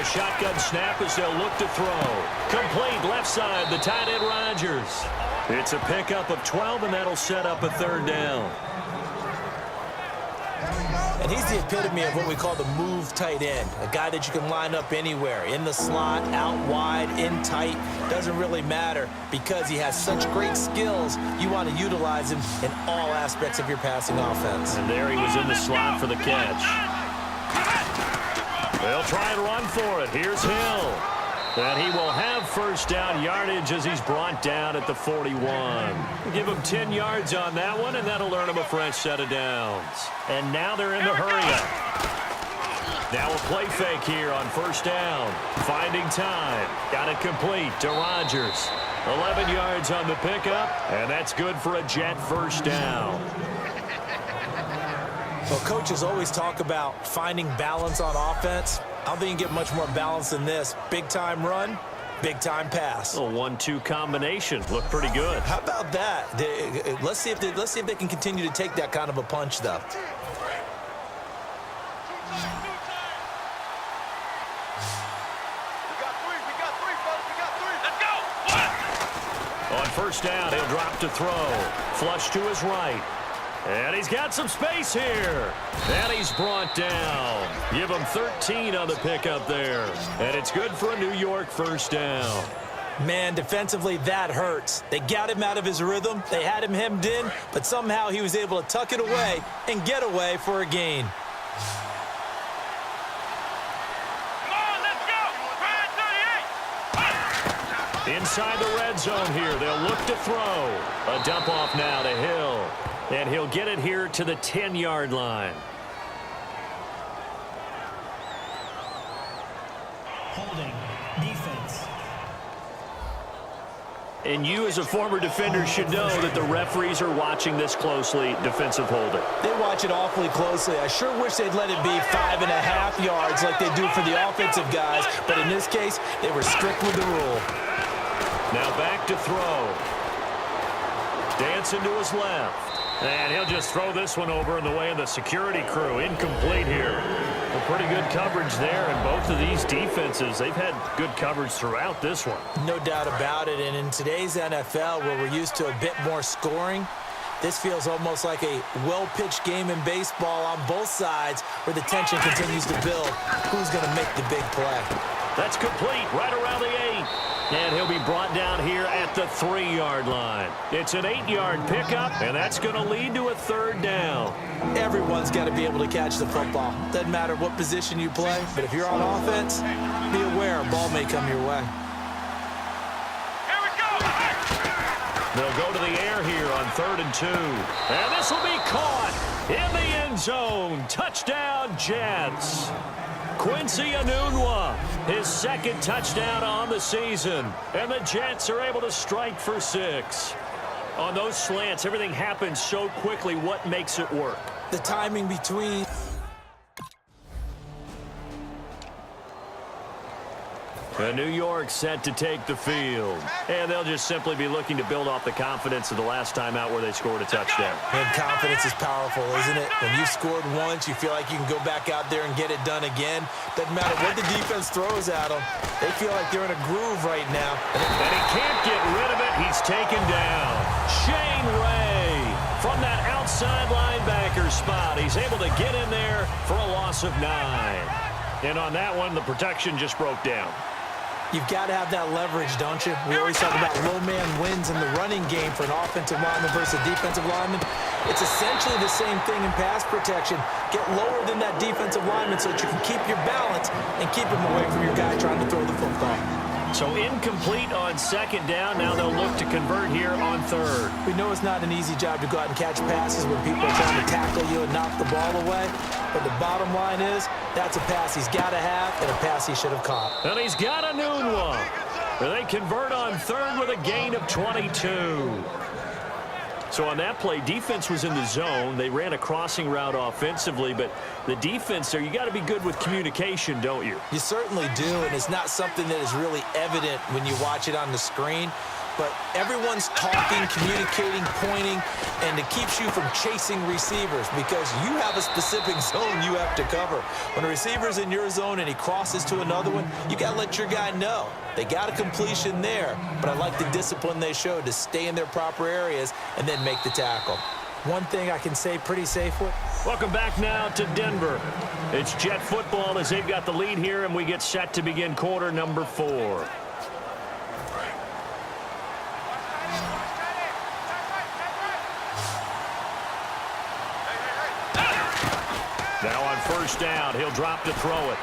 a shotgun snap as they'll look to throw. Complete left side, the tight end Rodgers. It's a pickup of 12, and that'll set up a third down. And he's the epitome of what we call the move tight end, a guy that you can line up anywhere, in the slot, out wide, in tight, doesn't really matter because he has such great skills. You want to utilize him in all aspects of your passing offense. And there he was in the slot for the catch. They'll try and run for it. Here's Hill. And he will have first down yardage as he's brought down at the 41. Give him 10 yards on that one, and that'll earn him a fresh set of downs. And now they're in the hurry-up. Now a play fake here on first down. Finding time. Got it complete to Rodgers. 11 yards on the pickup, and that's good for a Jet first down. Well, coaches always talk about finding balance on offense. I don't think you can get much more balance than this. Big-time run, big-time pass. A 1-2 combination. Looked pretty good. How about that? Let's see if they can continue to take that kind of a punch, though. On first down, he'll drop to throw. Flush to his right. And he's got some space here. And he's brought down. Give him 13 on the pickup there. And it's good for a New York first down. Man, defensively, that hurts. They got him out of his rhythm. They had him hemmed in, but somehow he was able to tuck it away and get away for a gain. Inside the red zone here, they'll look to throw. A dump off now to Hill. And he'll get it here to the 10-yard line. Holding, defense. And you as a former defender should know that the referees are watching this closely, defensive holding. They watch it awfully closely. I sure wish they'd let it be 5.5 yards like they do for the offensive guys, but in this case, they were strict with the rule. Now back to throw. Dancing to his left. And he'll just throw this one over in the way of the security crew. Incomplete here. Well, pretty good coverage there, and both of these defenses, they've had good coverage throughout this one. No doubt about it, and in today's NFL, where we're used to a bit more scoring, this feels almost like a well-pitched game in baseball on both sides where the tension continues to build. Who's going to make the big play? That's complete right around the 8. And he'll be brought down here at the 3-yard line. It's an 8-yard pickup, and that's going to lead to a third down. Everyone's got to be able to catch the football. Doesn't matter what position you play, but if you're on offense, be aware a ball may come your way. Here we go! They'll go to the air here on 3rd and 2. And this will be caught in the end zone. Touchdown, Jets. Quincy Enunwa, his second touchdown on the season. And the Jets are able to strike for 6. On those slants, everything happens so quickly. What makes it work? The timing between... New York set to take the field. And they'll just simply be looking to build off the confidence of the last time out where they scored a touchdown. And confidence is powerful, isn't it? When you've scored once, you feel like you can go back out there and get it done again. Doesn't matter what the defense throws at them. They feel like they're in a groove right now. And he can't get rid of it. He's taken down. Shane Ray from that outside linebacker spot. He's able to get in there for a loss of 9. And on that one, the protection just broke down. You've got to have that leverage, don't you? We always talk about low man wins in the running game for an offensive lineman versus a defensive lineman. It's essentially the same thing in pass protection. Get lower than that defensive lineman so that you can keep your balance and keep him away from your guy trying to throw the football. So incomplete on 2nd down. Now they'll look to convert here on 3rd. We know it's not an easy job to go out and catch passes when people are trying to tackle you and knock the ball away. But the bottom line is, that's a pass he's got to have and a pass he should have caught. And he's got a new one. They convert on 3rd with a gain of 22. So on that play, defense was in the zone. They ran a crossing route offensively, but the defense there, you got to be good with communication, don't you? You certainly do, and it's not something that is really evident when you watch it on the screen. but everyone's talking, communicating, pointing, and it keeps you from chasing receivers because you have a specific zone you have to cover. When a receiver's in your zone and he crosses to another one, you got to let your guy know. They got a completion there, but I like the discipline they showed to stay in their proper areas and then make the tackle. One thing I can say pretty safely. Welcome back now to Denver. It's Jet football as they've got the lead here, and we get set to begin quarter number 4. Now on first down, he'll drop to throw it.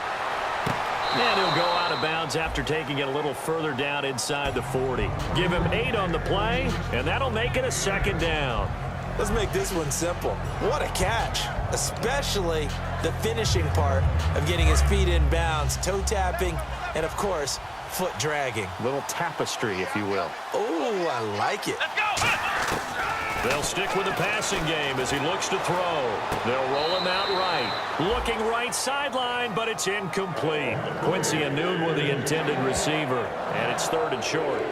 And he'll go out of bounds after taking it a little further down inside the 40. Give him 8 on the play, and that'll make it a second down. Let's make this one simple. What a catch, especially the finishing part of getting his feet in bounds, toe tapping, and of course, foot dragging. Little tapestry, if you will. Oh, I like it. They'll stick with the passing game as he looks to throw. They'll roll him out right. Looking right sideline, but it's incomplete. Quincy Anoon with the intended receiver, and it's 3rd and short.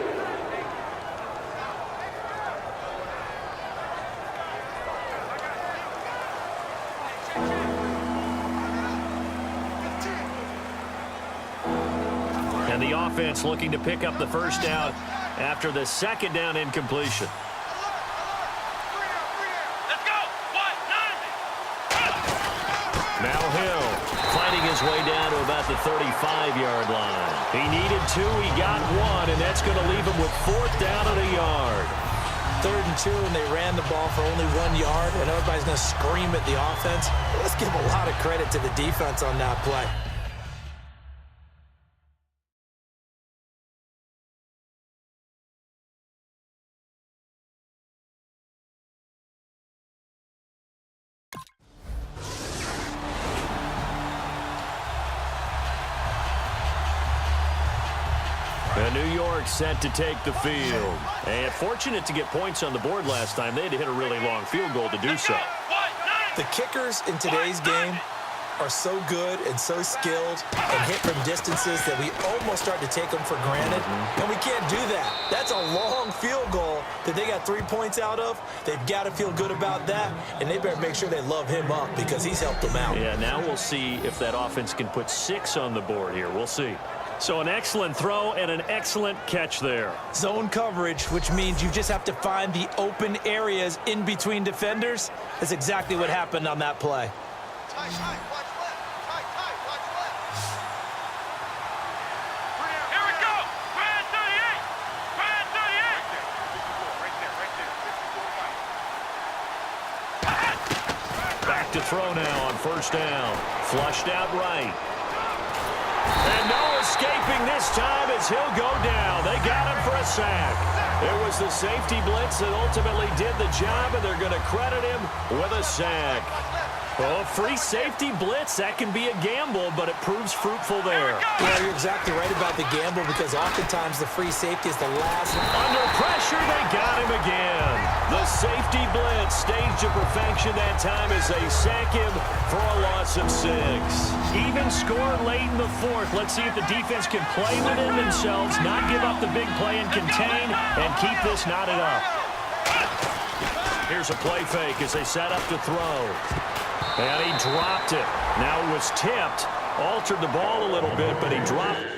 And the offense looking to pick up the first down after the second down incompletion. Now Hill fighting his way down to about the 35-yard line. He needed 2, he got 1, and that's going to leave him with 4th down and a yard. 3rd and 2, and they ran the ball for only 1 yard, and everybody's going to scream at the offense. Let's give a lot of credit to the defense on that play. And New York set to take the field. And fortunate to get points on the board last time. They had to hit a really long field goal to do so. The kickers in today's game are so good and so skilled and hit from distances that we almost start to take them for granted. And we can't do that. That's a long field goal that they got 3 points out of. They've got to feel good about that, and they better make sure they love him up because he's helped them out. Yeah, now we'll see if that offense can put 6 on the board here. We'll see. So an excellent throw and an excellent catch there. Zone coverage, which means you just have to find the open areas in between defenders. That's exactly what happened on that play. Tight, tight, watch left. Tight, tight, watch left. Here we go. Brad 38. Brad 38. Right there. Back to throw now on first down. Flushed out right. And no escaping this time as he'll go down. They got him for a sack. It was the safety blitz that ultimately did the job, and they're going to credit him with a sack. Well, free safety blitz, that can be a gamble, but it proves fruitful there. Yeah, you're exactly right about the gamble because oftentimes the free safety is the last. Under pressure, they got him again. The safety blitz staged to perfection that time as they sack him for a loss of 6. Even score late in the 4th. Let's see if the defense can play within themselves, not give up the big play and contain, and keep this knotted up. Here's a play fake as they set up to throw. And he dropped it. Now it was tipped. Altered the ball a little bit, but he dropped it.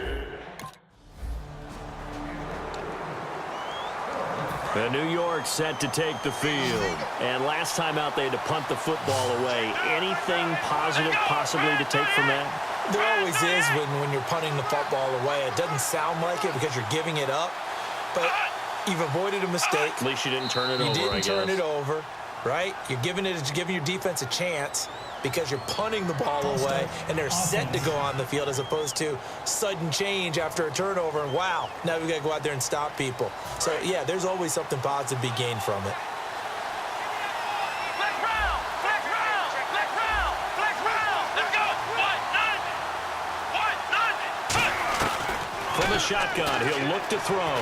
And New York set to take the field. And last time out, they had to punt the football away. Anything positive possibly to take from that? There always is when you're punting the football away. It doesn't sound like it because you're giving it up, but you've avoided a mistake. At least you didn't turn it over, You didn't I turn guess. it over, right? You're giving your defense a chance because you're punting the ball away, and they're set to go on the field as opposed to sudden change after a turnover, and wow, now we've got to go out there and stop people. So, yeah, there's always something positive to be gained from it. Flex round. Flex round. Flex round. Flex round. Let's go. 1-9. 1-9. From the shotgun, he'll look to throw.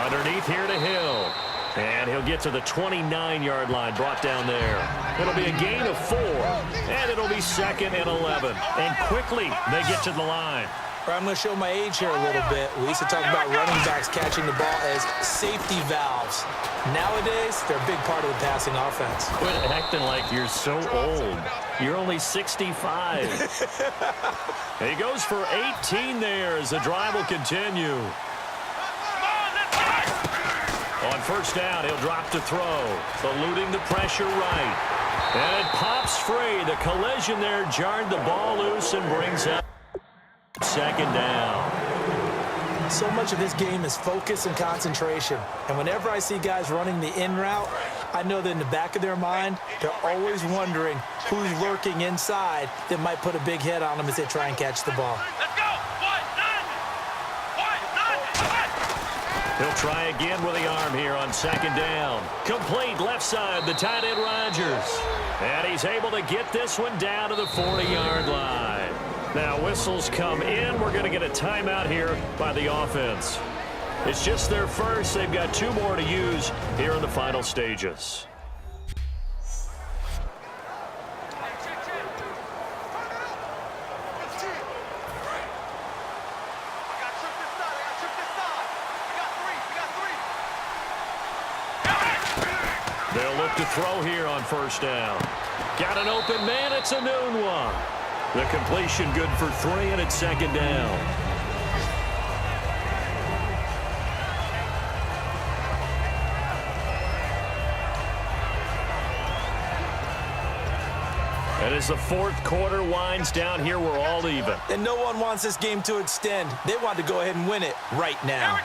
Underneath here to Hill. And he'll get to the 29-yard line, brought down there. It'll be a gain of 4, and it'll be 2nd and 11. And quickly, they get to the line. Or I'm going to show my age here a little bit. We used to talk about running backs catching the ball as safety valves. Nowadays, they're a big part of the passing offense. Quit acting like you're so old. You're only 65. He goes for 18 there as the drive will continue. On first down, he'll drop to throw, eluding the pressure right. And it pops free. The collision there jarred the ball loose and brings up second down. So much of this game is focus and concentration. And whenever I see guys running the in route, I know that in the back of their mind, they're always wondering who's lurking inside that might put a big hit on them as they try and catch the ball. Let's go. He'll try again with the arm here on second down. Complete left side, the tight end Rodgers. And he's able to get this one down to the 40-yard line. Now whistles come in. We're going to get a timeout here by the offense. It's just their first. They've got 2 more to use here in the final stages. They'll look to throw here on first down. Got an open man. It's a noon one. The completion good for 3, and it's second down. And as the fourth quarter winds down here, we're all even. And no one wants this game to extend. They want to go ahead and win it right now.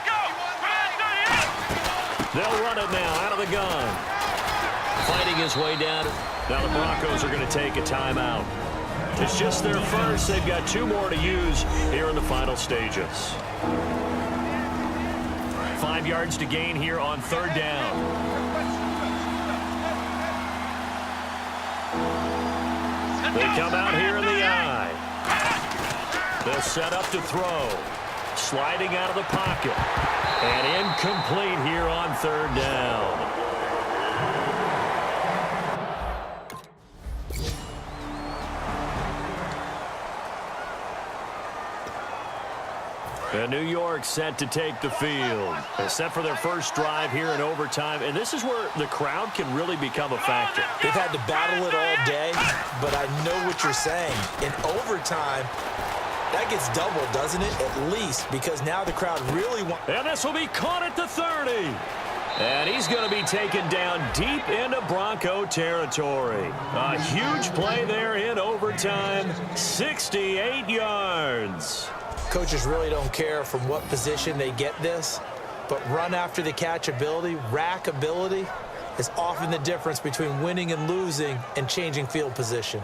They'll run it now out of the gun. Fighting his way down. Now the Broncos are going to take a timeout. It's just their first. They've got 2 more to use here in the final stages. 5 yards to gain here on third down. They come out here in the eye. They'll set up to throw. Sliding out of the pocket. And incomplete here on third down. And New York set to take the field. They're set for their first drive here in overtime. And this is where the crowd can really become a factor. They've had to battle it all day, but I know what you're saying. In overtime, that gets doubled, doesn't it? At least, because now the crowd really wants... And this will be caught at the 30. And he's going to be taken down deep into Bronco territory. A huge play there in overtime. 68 yards. Coaches really don't care from what position they get this, but run after the catch ability, rack ability, is often the difference between winning and losing and changing field position.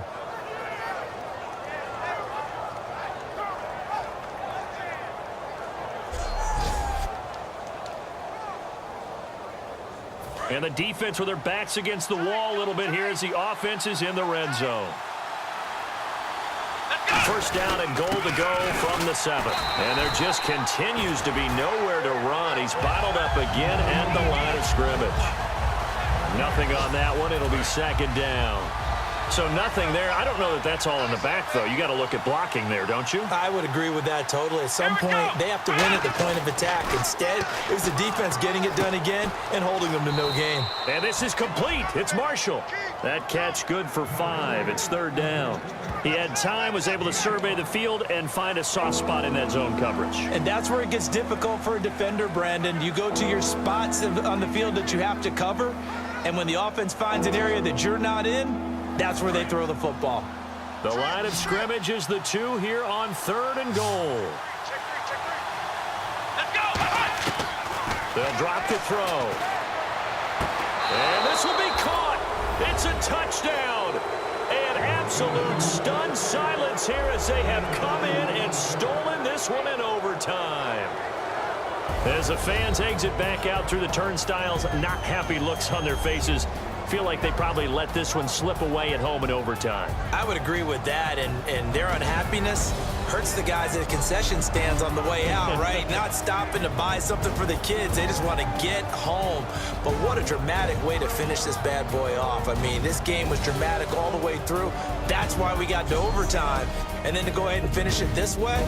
And the defense with their backs against the wall a little bit here as the offense is in the red zone. First down and goal to go from the 7. And there just continues to be nowhere to run. He's bottled up again at the line of scrimmage. Nothing on that one. It'll be second down. So nothing there. I don't know that that's all in the back, though. You got to look at blocking there, don't you? I would agree with that totally. At some point, they have to win at the point of attack. Instead, it was the defense getting it done again and holding them to no gain. And this is complete. It's Marshall. That catch good for 5. It's third down. He had time, was able to survey the field and find a soft spot in that zone coverage. And that's where it gets difficult for a defender, Brandon. You go to your spots on the field that you have to cover, and when the offense finds an area that you're not in, that's where they throw the football. The line of scrimmage is the 2 here on third and goal. Let's go. They'll drop to throw. And this will be caught. It's a touchdown. And absolute stunned silence here as they have come in and stolen this one in overtime. As the fans exit back out through the turnstiles, not happy looks on their faces. Feel like they probably let this one slip away at home in overtime. I would agree with that, and their unhappiness hurts the guys at the concession stands on the way out, right? Not stopping to buy something for the kids. They just want to get home. But what a dramatic way to finish this bad boy off. I mean, this game was dramatic all the way through. That's why we got to overtime. And then to go ahead and finish it this way,